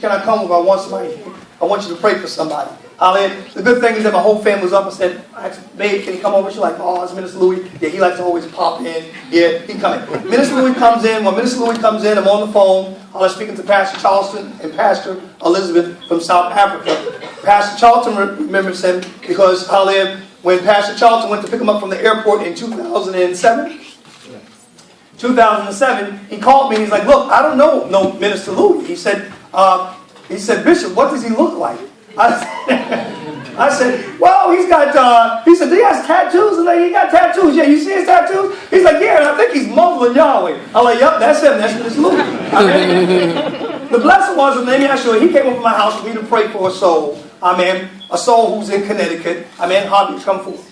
can I come over? I want you to pray for somebody. Hallelujah. The good thing is that my whole family was up and said, I asked, babe, can he come over? She's like, oh, it's Minister Louis. Yeah, he likes to always pop in. Yeah, he can come in. Minister Louis comes in. When Minister Louis comes in, I'm on the phone. I'm speaking to Pastor Charleston and Pastor Elizabeth from South Africa. Pastor Charleston remembers him because, hallelujah, when Pastor Charleston went to pick him up from the airport in 2007, he called me and he's like, look, I don't know no Minister Louis. He said, Bishop, what does he look like? I said, well, he said, he has tattoos? And he got tattoos. Yeah, you see his tattoos? He's like, yeah, and I think he's mumbling Yahweh. I'm like, yep, that's him. That's Minister Louis. Amen. The blessing was, in the name of Yahshua, he came over to my house for me to pray for a soul. Amen. A soul who's in Connecticut. Amen. Javier, come forth.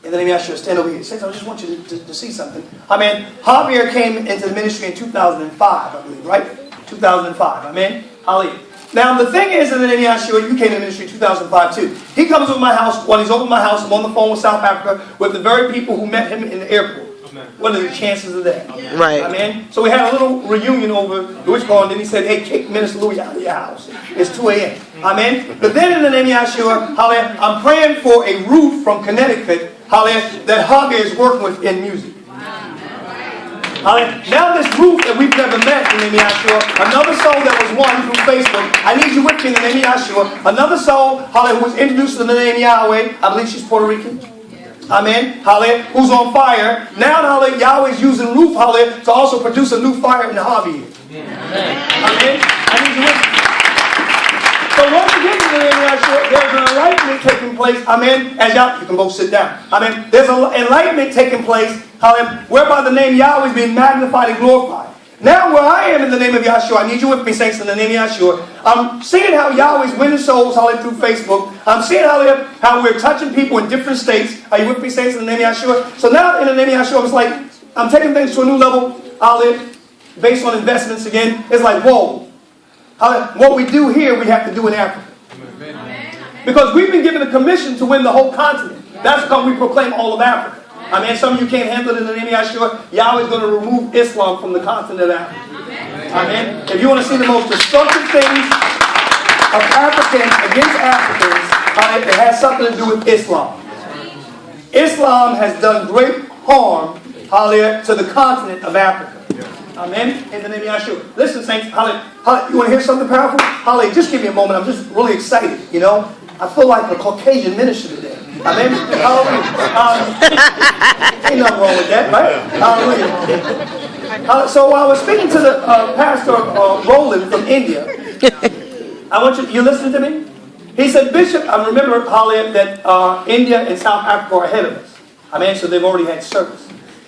In the name of Yahshua, stand over here. Saints, I just want you to see something. Amen. Javier came into the ministry in 2005, I believe, right? 2005. Amen. Hallelujah. Now, the thing is, in the name of Yahshua, you came to the ministry in 2005 too. He comes over my house. When he's over my house, I'm on the phone with South Africa with the very people who met him in the airport. Amen. What are the chances of that? Amen. Right. Amen. So we had a little reunion over the witch ball, and then he said, hey, kick Minister Louis out of your house. It's 2 a.m. Amen. But then in the name of Yahshua, hallelujah, I'm praying for a roof from Connecticut, hallelujah, that Javier is working with in music. Now this roof that we've never met in the name of Yahshua, another soul that was won through Facebook, I need you with me in the name of Yahshua, another soul, hallelujah, who was introduced in the name of Yahweh, I believe she's Puerto Rican, amen, hallelujah, who's on fire. Now, hallelujah, Yahweh's using roof, hallelujah, to also produce a new fire in the hobby. Amen. I need you with me. So once again, in the name of Yahshua, there's an enlightenment taking place, amen, as y'all, you can both sit down, amen, there's an enlightenment taking place, hallelujah, whereby the name Yahweh is being magnified and glorified. Now where I am in the name of Yahshua, I need you with me, saints, in the name of Yahshua. I'm seeing how Yahweh's winning souls, hallelujah, through Facebook. I'm seeing how we're touching people in different states. Are you with me, saints, in the name of Yahshua? So now in the name of Yahshua, it's like, I'm taking things to a new level, hallelujah, based on investments again. It's like, whoa. What we do here, we have to do in Africa. Because we've been given a commission to win the whole continent. That's because we proclaim all of Africa. I mean, some of you can't handle it in the name of Yahshua. Yahweh's going to remove Islam from the continent of Africa. Amen. If you want to see the most destructive things of Africans against Africans, it has something to do with Islam. Islam has done great harm, hallelujah, to the continent of Africa. Amen. In the name of Yahshua. Listen, saints, hallelujah. You want to hear something powerful? Hallelujah. Just give me a moment. I'm just really excited, you know. I feel like a Caucasian minister today. Amen. Hallelujah. Ain't nothing wrong with that, right? Hallelujah. So I was speaking to the pastor Roland from India. I want you listening to me? He said, Bishop, I remember, hallelujah, that India and South Africa are ahead of us. Amen. So they've already had service.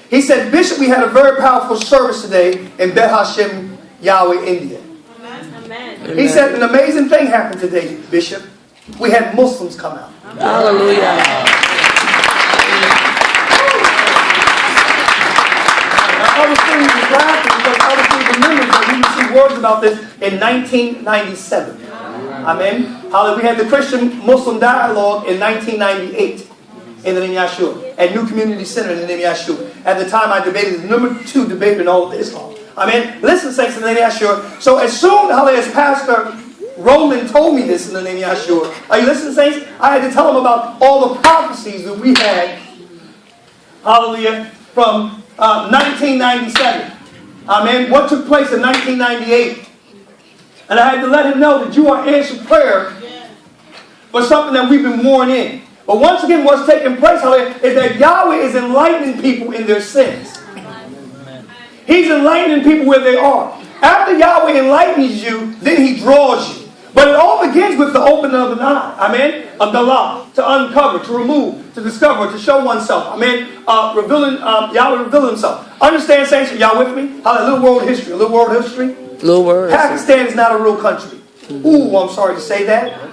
He said, Bishop, we had a very powerful service today in HASHEM, Yahweh, India. Amen. He said, an amazing thing happened today, Bishop. We had Muslims come out. Hallelujah. I was thinking he was laughing because I was remembering that we received words about this in 1997. Amen. Hallelujah. We had the Christian-Muslim dialogue in 1998 in the name of Yahshua at New Community Center in the name of Yahshua. At the time, I debated the number 2 debate in all of Islam. Amen. Listen, saints, in the name of Yahshua. So as soon as Pastor Roland told me this in the name of Yahshua, are you listening, saints? I had to tell him about all the prophecies that we had, hallelujah, from 1997. Amen. What took place in 1998. And I had to let him know that you are answered prayer for something that we've been warned in. But once again, what's taking place, hallelujah, is that Yahweh is enlightening people in their sins. He's enlightening people where they are. After Yahweh enlightens you, then He draws you. But it all begins with the opening of the eye. Amen. Of the law, to uncover, to remove, to discover, to show oneself. Amen. Yahweh revealing Himself. Understand, saints? Are y'all with me? A little world history. A little world history. Little word. Pakistan is not a real country. Ooh, I'm sorry to say that.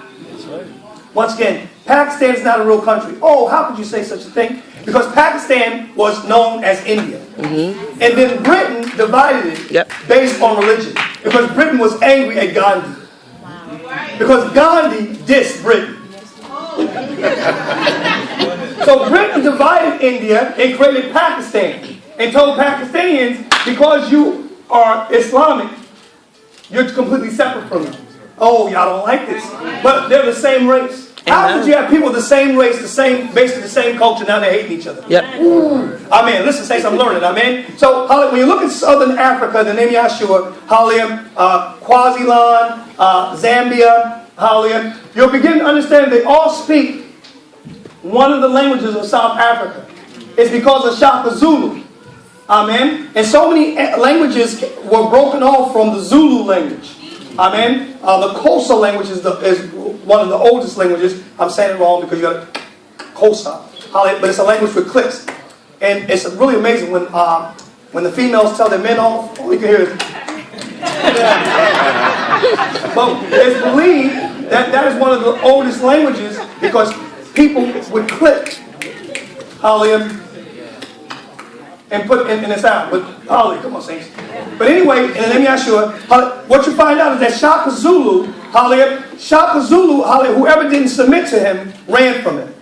Once again, Pakistan is not a real country. Oh, how could you say such a thing? Because Pakistan was known as India. And then Britain divided it based on religion. Because Britain was angry at Gandhi. Because Gandhi dissed Britain. So Britain divided India and created Pakistan. And told Pakistanians, because you are Islamic, you're completely separate from them. Oh, y'all don't like this. But they're the same race. How could you have people of the same race, basically the same culture, now they're hating each other? Yep. Amen. Listen, say I'm learning. Amen. So when you look at Southern Africa, the name Yahshua, hallelujah, Swaziland, Zambia, hallelujah, you'll begin to understand they all speak one of the languages of South Africa. It's because of Shaka Zulu. Amen. And so many languages were broken off from the Zulu language. Amen. The Xhosa language is one of the oldest languages. I'm saying it wrong because you got Xhosa. But it's a language with clicks. And it's really amazing when the females tell their men off, all you can hear is. But it's believed that is one of the oldest languages because people would click. Hallelujah. And put in the sound. But hallelujah, come on, saints. But anyway, in the name of Yahshua, what you find out is that Shaka Zulu, hallelujah, whoever didn't submit to him, ran from him.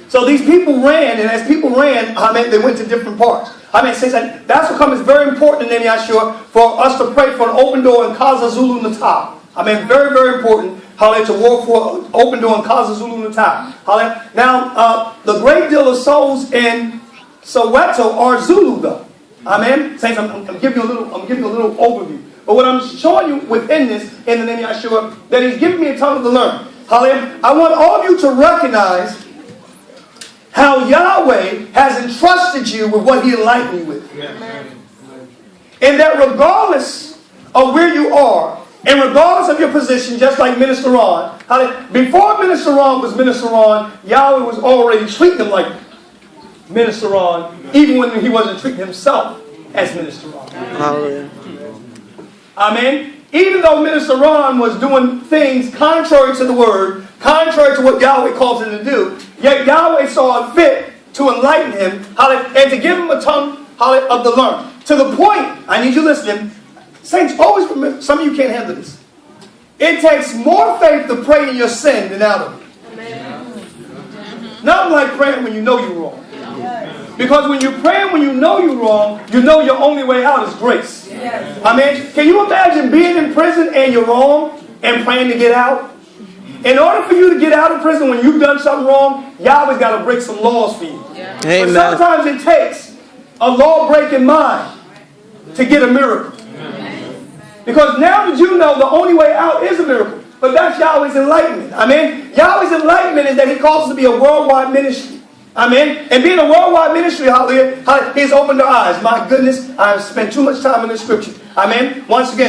So these people ran, and as people ran, they went to different parts. Saints, that's what comes very important in the name of Yahshua for us to pray for an open door in KwaZulu Natal. Very, very important. Hallelujah, to war for an open door in KwaZulu Natal. Hallelujah. Now, the great deal of souls in Soweto are Zulu, though. Amen. Saints, I'm giving you a little overview. But what I'm showing you within this, in the name of Yahshua, that He's giving me a tongue to learn. Hallelujah. I want all of you to recognize how Yahweh has entrusted you with what He enlightened you with. Amen. And that regardless of where you are, and regardless of your position, just like Minister Ron, before Minister Ron was Minister Ron, Yahweh was already treating him like Minister Ron, even when he wasn't treating himself as Minister Ron. Hallelujah. Amen. Even though Minister Ron was doing things contrary to the word, contrary to what Yahweh calls him to do, yet Yahweh saw it fit to enlighten him, and to give him a tongue of the learned. To the point, I need you listening, saints, always remember, some of you can't handle this. It takes more faith to pray in your sin than out of it. Amen. Not like praying when you know you're wrong. Because when you're praying when you know you're wrong, you know your only way out is grace. Yes. Can you imagine being in prison and you're wrong and praying to get out? In order for you to get out of prison when you've done something wrong, Yahweh's got to break some laws for you. Yeah. But sometimes it takes a law-breaking mind to get a miracle. Because now that you know the only way out is a miracle. But that's Yahweh's enlightenment. Yahweh's enlightenment is that He calls us to be a worldwide ministry. And being a worldwide ministry, hallelujah, He's opened our eyes. My goodness, I've spent too much time in the scripture. Once again.